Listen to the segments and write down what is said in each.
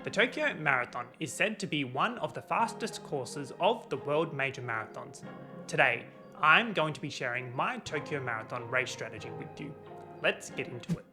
The Tokyo Marathon is said to be one of the fastest courses of the world major marathons. Today, I'm going to be sharing my Tokyo Marathon race strategy with you. Let's get into it.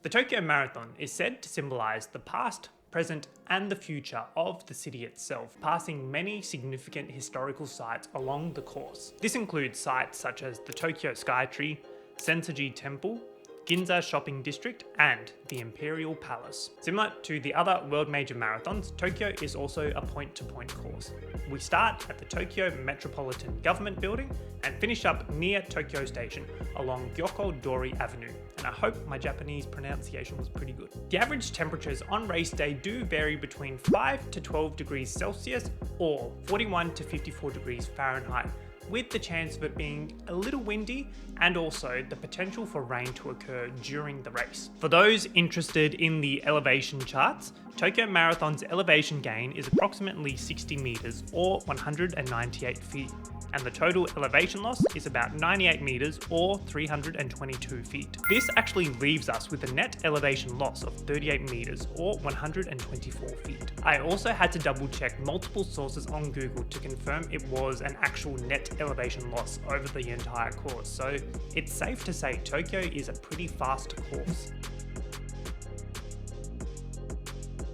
The Tokyo Marathon is said to symbolize the past, present, and the future of the city itself, passing many significant historical sites along the course. This includes sites such as the Tokyo Skytree, Sensoji Temple, Ginza Shopping District, and the Imperial Palace. Similar to the other world major marathons, Tokyo is also a point-to-point course. We start at the Tokyo Metropolitan Government Building and finish up near Tokyo Station along Gyoko-Dori Avenue, and I hope my Japanese pronunciation was pretty good. The average temperatures on race day do vary between 5 to 12 degrees Celsius or 41 to 54 degrees Fahrenheit, with the chance of it being a little windy and also the potential for rain to occur during the race. For those interested in the elevation charts, Tokyo Marathon's elevation gain is approximately 60 meters or 198 feet, and the total elevation loss is about 98 meters or 322 feet. This actually leaves us with a net elevation loss of 38 meters or 124 feet. I also had to double check multiple sources on Google to confirm it was an actual net elevation loss over the entire course, so it's safe to say Tokyo is a pretty fast course.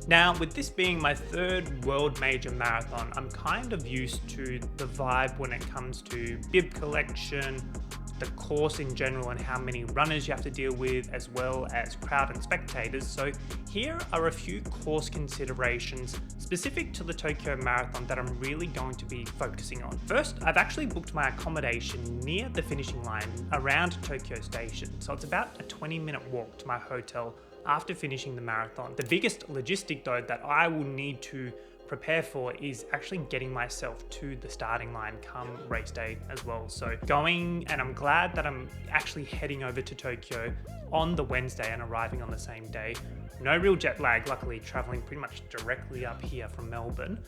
Now, with this being my third world major marathon, I'm kind of used to the vibe when it comes to bib collection, the course in general and how many runners you have to deal with, as well as crowd and spectators. So here are a few course considerations specific to the Tokyo Marathon that I'm really going to be focusing on. First, I've actually booked my accommodation near the finishing line around Tokyo Station. So it's about a 20-minute walk to my hotel after finishing the marathon. The biggest logistic though that I will need to prepare for is actually getting myself to the starting line come race day as well. So going, and I'm glad that I'm actually heading over to Tokyo on the Wednesday and arriving on the same day. No real jet lag, luckily, traveling pretty much directly up here from Melbourne,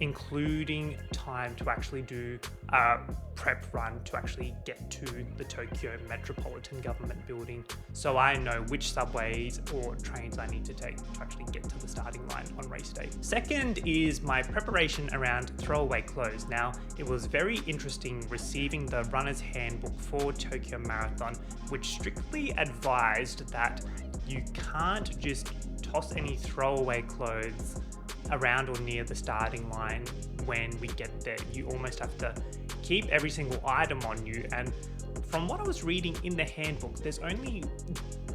including time to actually do a prep run to actually get to the Tokyo Metropolitan Government Building, so I know which subways or trains I need to take to actually get to the starting line on race day. Second is my preparation around throwaway clothes. Now, it was very interesting receiving the runner's handbook for Tokyo Marathon, which strictly advised that you can't just toss any throwaway clothes around or near the starting line when we get there. You almost have to keep every single item on you, and from what I was reading in the handbook, there's only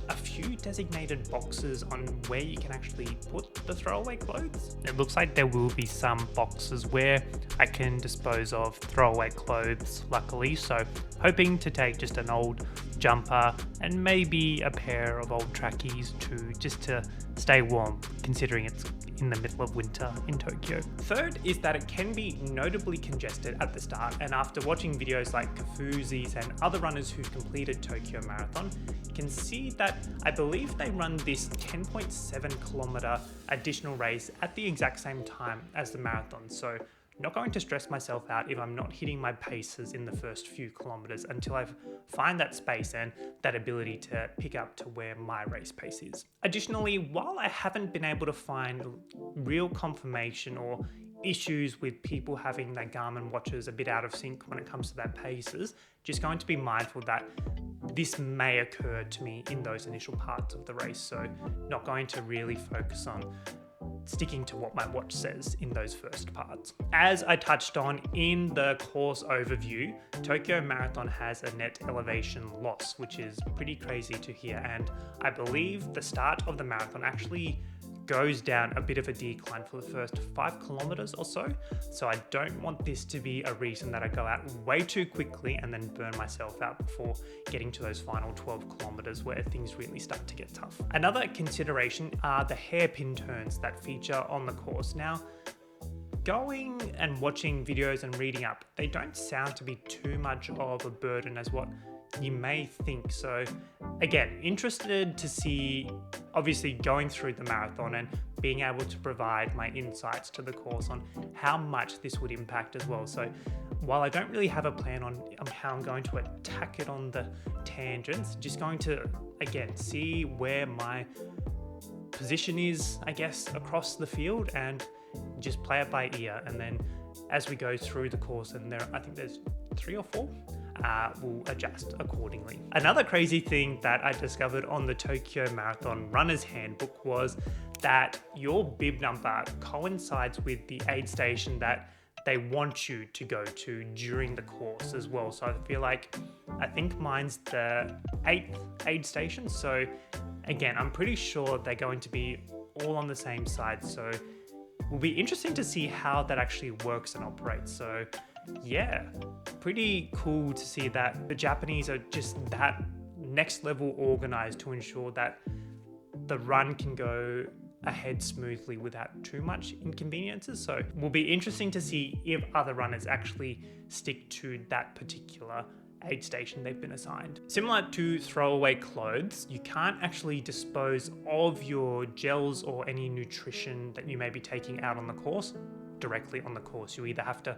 a few designated boxes on where you can actually put the throwaway clothes. It looks like there will be some boxes where I can dispose of throwaway clothes, luckily, so hoping to take just an old jumper and maybe a pair of old trackies too, just to stay warm, considering it's in the middle of winter in Tokyo. Third is that it can be notably congested at the start, and after watching videos like Kafuzi's and other runners who've completed Tokyo Marathon, you can see that I believe they run this 10.7 kilometer additional race at the exact same time as the marathon. So not going to stress myself out if I'm not hitting my paces in the first few kilometers until I find that space and that ability to pick up to where my race pace is. Additionally, while I haven't been able to find real confirmation or issues with people having their Garmin watches a bit out of sync when it comes to their paces, just going to be mindful that this may occur to me in those initial parts of the race. So not going to really focus on sticking to what my watch says in those first parts. As I touched on in the course overview, Tokyo Marathon has a net elevation loss, which is pretty crazy to hear, and I believe the start of the marathon actually goes down a bit of a decline for the first 5 kilometers or so. So I don't want this to be a reason that I go out way too quickly and then burn myself out before getting to those final 12 kilometers where things really start to get tough. Another consideration are the hairpin turns that feature on the course. Now, going and watching videos and reading up, they don't sound to be too much of a burden as what you may think. So again, interested to see, obviously going through the marathon and being able to provide my insights to the course on how much this would impact as well. So while I don't really have a plan on how I'm going to attack it on the tangents, just going to, again, see where my position is, I guess, across the field, and just play it by ear. And then as we go through the course, and I think there's 3 or 4, we'll adjust accordingly. Another crazy thing that I discovered on the Tokyo Marathon Runner's Handbook was that your bib number coincides with the aid station that they want you to go to during the course as well. So I think mine's the 8th aid station. So again, I'm pretty sure they're going to be all on the same side. So it will be interesting to see how that actually works and operates. So yeah, pretty cool to see that the Japanese are just that next level organized to ensure that the run can go ahead smoothly without too much inconveniences. So it will be interesting to see if other runners actually stick to that particular aid station they've been assigned. Similar to throwaway clothes, you can't actually dispose of your gels or any nutrition that you may be taking out on the course directly on the course. You either have to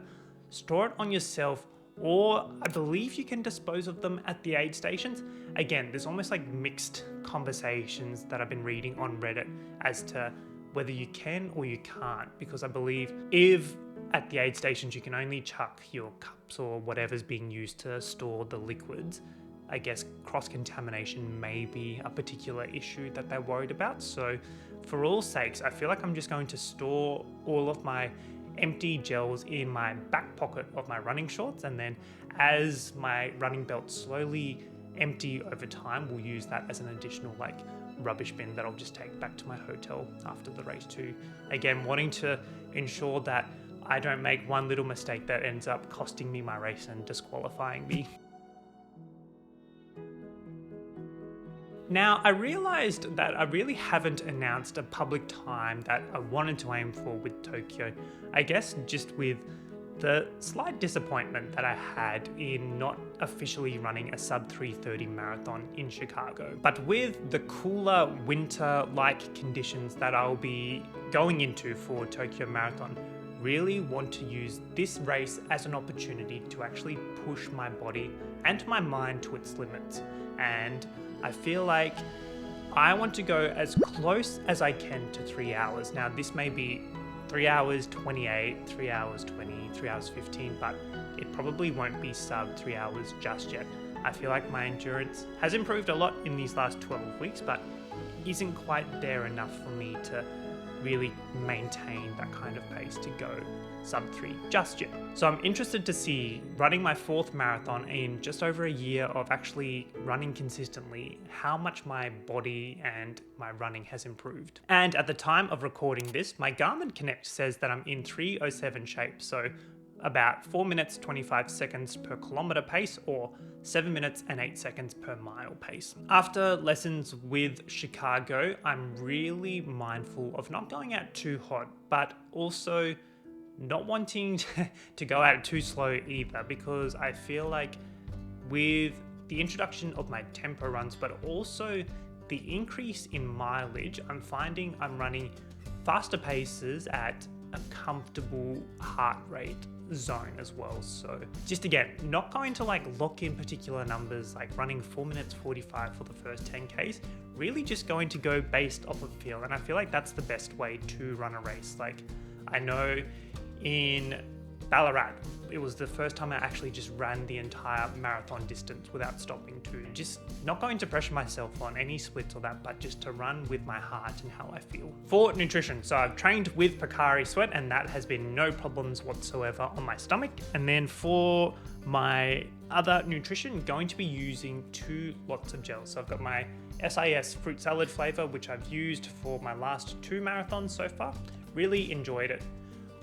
store it on yourself, or I believe you can dispose of them at the aid stations. Again, there's almost like mixed conversations that I've been reading on Reddit as to whether you can or you can't, because I believe if at the aid stations you can only chuck your cups or whatever's being used to store the liquids, I guess cross-contamination may be a particular issue that they're worried about. So for all sakes, I feel like I'm just going to store all of my empty gels in my back pocket of my running shorts, and then as my running belt slowly empty over time, we'll use that as an additional rubbish bin that I'll just take back to my hotel after the race too. Again, wanting to ensure that I don't make one little mistake that ends up costing me my race and disqualifying me. Now, I realized that I really haven't announced a public time that I wanted to aim for with Tokyo. I guess just with the slight disappointment that I had in not officially running a sub 3:30 marathon in Chicago. But with the cooler winter-like conditions that I'll be going into for Tokyo Marathon, really want to use this race as an opportunity to actually push my body and my mind to its limits. And I feel like I want to go as close as I can to 3 hours. Now, this may be 3 hours 28, 3 hours 20, 3 hours 15, but it probably won't be sub 3 hours just yet. I feel like my endurance has improved a lot in these last 12 weeks, but isn't quite there enough for me to really maintain that kind of pace to go sub 3 just yet. So I'm interested to see, running my 4th marathon in just over a year of actually running consistently, how much my body and my running has improved. And at the time of recording this, my Garmin Connect says that I'm in 3:07 shape, so about 4 minutes 25 seconds per kilometer pace, or 7 minutes and 8 seconds per mile pace. After lessons with Chicago, I'm really mindful of not going out too hot, but also not wanting to go out too slow either, because I feel like with the introduction of my tempo runs, but also the increase in mileage, I'm finding I'm running faster paces at a comfortable heart rate zone as well. So just again, not going to lock in particular numbers, like running 4 minutes 45 for the first 10Ks, really just going to go based off of feel. And I feel like that's the best way to run a race. I know in Ballarat, it was the first time I actually just ran the entire marathon distance without stopping to. Just not going to pressure myself on any splits or that, but just to run with my heart and how I feel. For nutrition, so I've trained with Pocari Sweat, and that has been no problems whatsoever on my stomach. And then for my other nutrition, going to be using 2 lots of gels. So I've got my SIS fruit salad flavor, which I've used for my last 2 marathons so far. Really enjoyed it.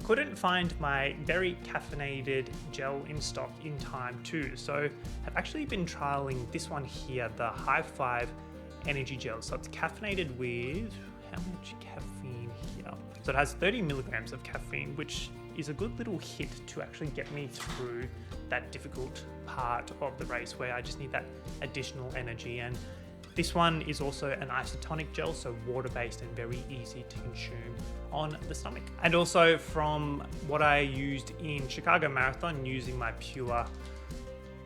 Couldn't find my very caffeinated gel in stock in time too, so I've actually been trialing this one here, the High Five Energy Gel. So it's caffeinated with, how much caffeine here? So it has 30 milligrams of caffeine, which is a good little hit to actually get me through that difficult part of the race where I just need that additional energy. And this one is also an isotonic gel, so water-based and very easy to consume on the stomach. And also from what I used in Chicago Marathon, using my Pure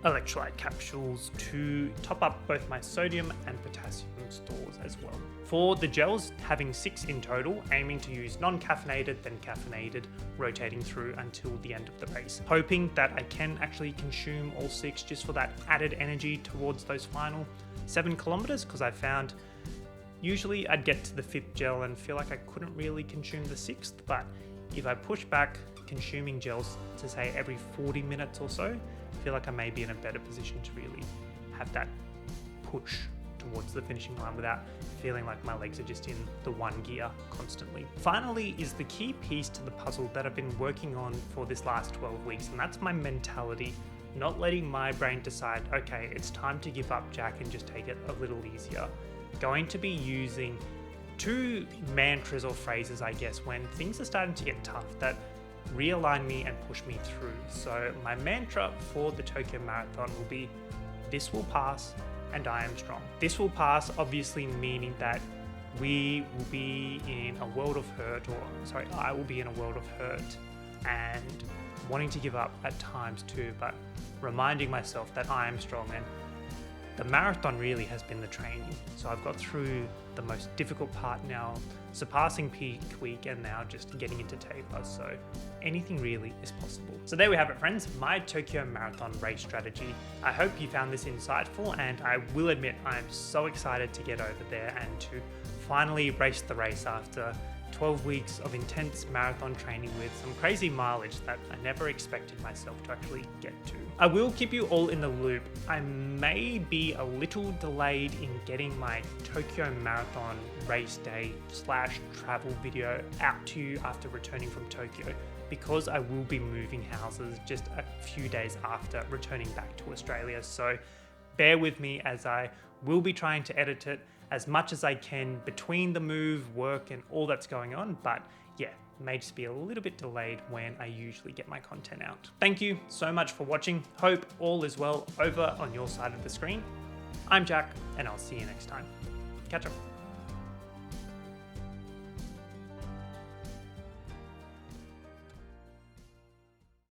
electrolyte capsules to top up both my sodium and potassium stores as well. For the gels, having 6 in total, aiming to use non-caffeinated then caffeinated, rotating through until the end of the race. Hoping that I can actually consume all 6 just for that added energy towards those final 7 kilometers, because I found usually I'd get to the 5th gel and feel like I couldn't really consume the 6th, but if I push back consuming gels to say every 40 minutes or so, I feel like I may be in a better position to really have that push towards the finishing line without feeling like my legs are just in the one gear constantly. Finally is the key piece to the puzzle that I've been working on for this last 12 weeks, and that's my mentality. Not letting my brain decide, okay, it's time to give up, Jack, and just take it a little easier. Going to be using 2 mantras or phrases, I guess, when things are starting to get tough that realign me and push me through. So my mantra for the Tokyo Marathon will be, this will pass and I am strong. This will pass, obviously meaning that we will be in a world of hurt, I will be in a world of hurt and wanting to give up at times too, but reminding myself that I am strong. And the marathon really has been the training. So I've got through the most difficult part now, surpassing peak week, and now just getting into taper. So anything really is possible. So there we have it, friends, my Tokyo Marathon race strategy. I hope you found this insightful, and I will admit I'm so excited to get over there and to finally race the race after 12 weeks of intense marathon training with some crazy mileage that I never expected myself to actually get to. I will keep you all in the loop. I may be a little delayed in getting my Tokyo Marathon race day / travel video out to you after returning from Tokyo, because I will be moving houses just a few days after returning back to Australia. So bear with me as I will be trying to edit it as much as I can between the move, work, and all that's going on. But yeah, may just be a little bit delayed when I usually get my content out. Thank you so much for watching. Hope all is well over on your side of the screen. I'm Jack, and I'll see you next time. Catch up.